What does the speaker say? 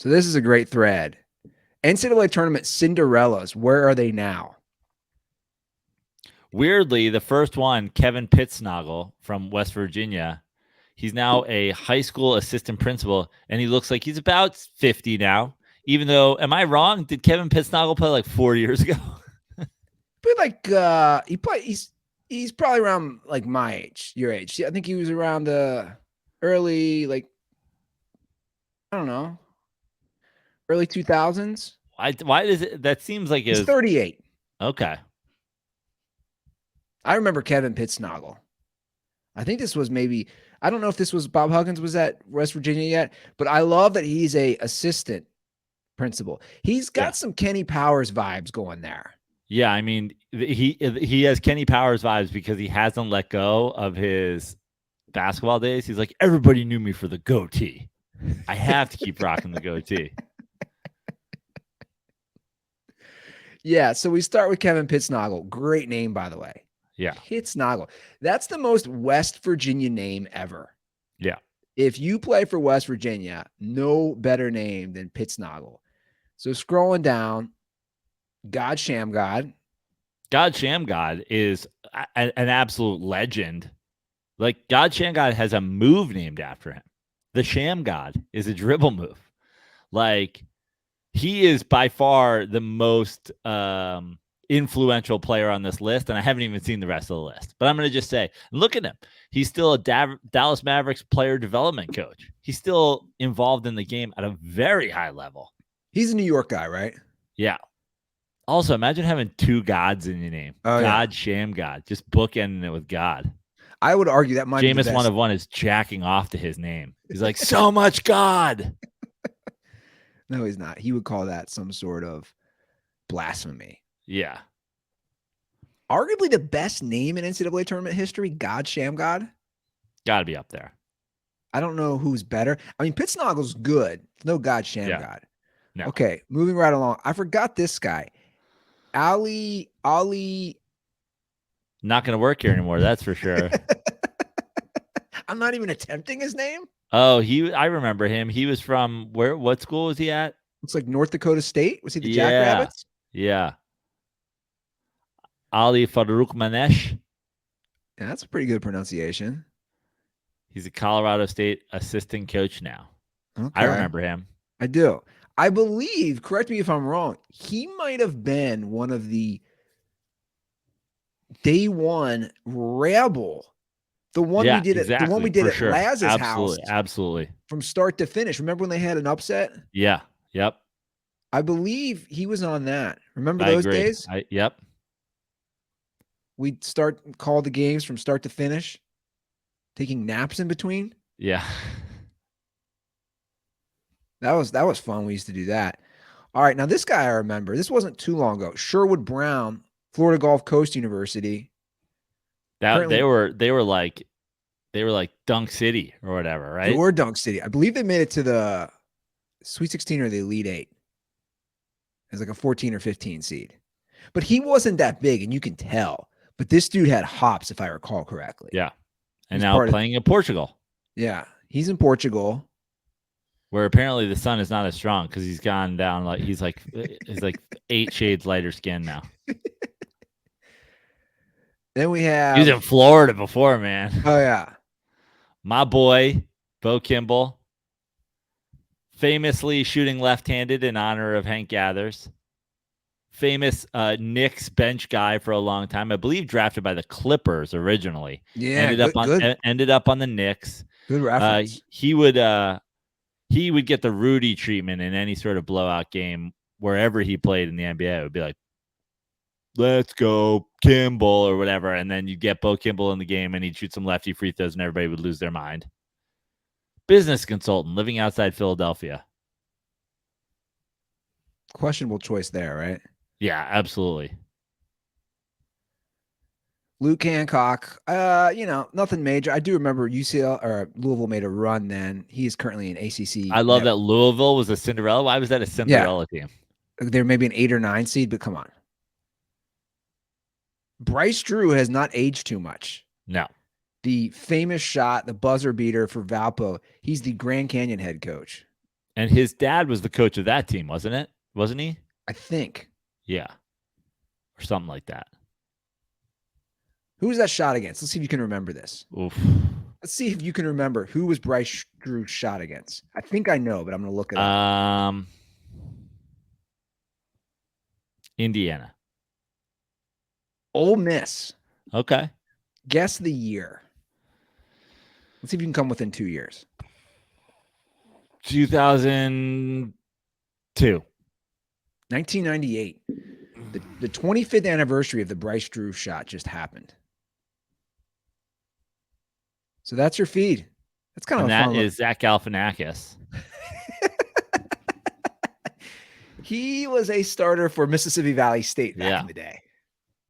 So this is a great thread. NCAA Tournament Cinderellas, where are they now? Weirdly, the first one, Kevin Pittsnoggle from West Virginia, he's now a high school assistant principal, and he looks like he's about 50 now. Even though, am I wrong? Did Kevin Pittsnoggle play like 4 years ago? But like he's probably around like my age, your age. I think he was around the early I don't know, early 2000s. Why does it? That seems like He's it was 38. okay. I remember Kevin Pittsnoggle. I think this was maybe, I don't know if this was Bob Huggins was at West Virginia yet, but I love that he's a assistant principal. He's got Yeah. some Kenny Powers vibes going there. Yeah, I mean, he has Kenny Powers vibes because he hasn't let go of his basketball days. He's like, everybody knew me for the goatee. I have to keep rocking the goatee. Yeah, so we start with Kevin Pittsnoggle. Great name, by the way. Yeah. Pittsnoggle. That's the most West Virginia name ever. Yeah. If you play for West Virginia, no better name than Pittsnoggle. So scrolling down, God Shamgod. God Shamgod is an absolute legend. Like, God Shamgod has a move named after him. The Sham God is a dribble move. Like, he is by far the most influential player on this list, and I haven't even seen the rest of the list. But I'm going to just say, look at him. He's still a Dallas Mavericks player development coach. He's still involved in the game at a very high level. He's a New York guy, right? Yeah. Also, imagine having two gods in your name. Oh, God, Sham God. Just bookending it with God. I would argue that might be the Jameis best. 1 of 1 is jacking off to his name. He's like, so much God. No, he's not. He would call that some sort of blasphemy. Yeah. Arguably the best name in NCAA tournament history, God Shamgod. Got to be up there. I don't know who's better. I mean, Pittsnoggle's good. No God Shamgod. Yeah. No. Okay, moving right along. I forgot this guy. Ali. Not going to work here anymore, that's for sure. I'm not even attempting his name. Oh, I remember him. He was from where? What school was he at? Looks like North Dakota State. Was he the Jackrabbits? Yeah. Ali Farouk Manesh. Yeah, that's a pretty good pronunciation. He's a Colorado State assistant coach now. Okay. I remember him. I do. I believe, correct me if I'm wrong, he might have been one of the day one Rebel. The one we did exactly, the one we did at sure. Laz's house. Absolutely. From start to finish. Remember when they had an upset? Yeah. Yep. I believe he was on that. Remember those days? Yep. We'd call the games from start to finish, taking naps in between. Yeah. That was fun. We used to do that. All right. Now this guy I remember. This wasn't too long ago. Sherwood Brown, Florida Gulf Coast University. They were like Dunk City or whatever, right? They were Dunk City. I believe they made it to the Sweet 16 or the Elite 8. As like a 14 or 15 seed. But he wasn't that big, and you can tell. But this dude had hops, if I recall correctly. Yeah. And now playing in Portugal. Yeah. He's in Portugal. Where apparently the sun is not as strong because he's gone down he's like 8 shades lighter skin now. Then we have. He was in Florida before, man. Oh, yeah. My boy, Bo Kimball, famously shooting left-handed in honor of Hank Gathers. Famous Knicks bench guy for a long time. I believe drafted by the Clippers originally. Yeah, ended up on the Knicks. Good reference. He would get the Rudy treatment in any sort of blowout game wherever he played in the NBA. It would be like, let's go Kimball or whatever. And then you get Bo Kimball in the game and he'd shoot some lefty free throws and everybody would lose their mind. Business consultant living outside Philadelphia. Questionable choice there, right? Yeah, absolutely. Luke Hancock, nothing major. I do remember UCL or Louisville made a run then. He is currently an ACC. I love that Louisville was a Cinderella. Why was that a Cinderella team? They're maybe an 8 or 9 seed, but come on. Bryce Drew has not aged too much. No. The famous shot, the buzzer beater for Valpo, he's the Grand Canyon head coach. And his dad was the coach of that team, wasn't it? Wasn't he? I think. Yeah. Or something like that. Who was that shot against? Let's see if you can remember this. Oof. Let's see if you can remember who was Bryce Drew shot against. I think I know, but I'm going to look it up. Indiana. Ole Miss. Okay. Guess the year. Let's see if you can come within 2 years. 2002. 1998. The 25th anniversary of the Bryce Drew shot just happened. So that's your feed. That's kind of And a that fun is Zach Galifianakis. He was a starter for Mississippi Valley State back in the day.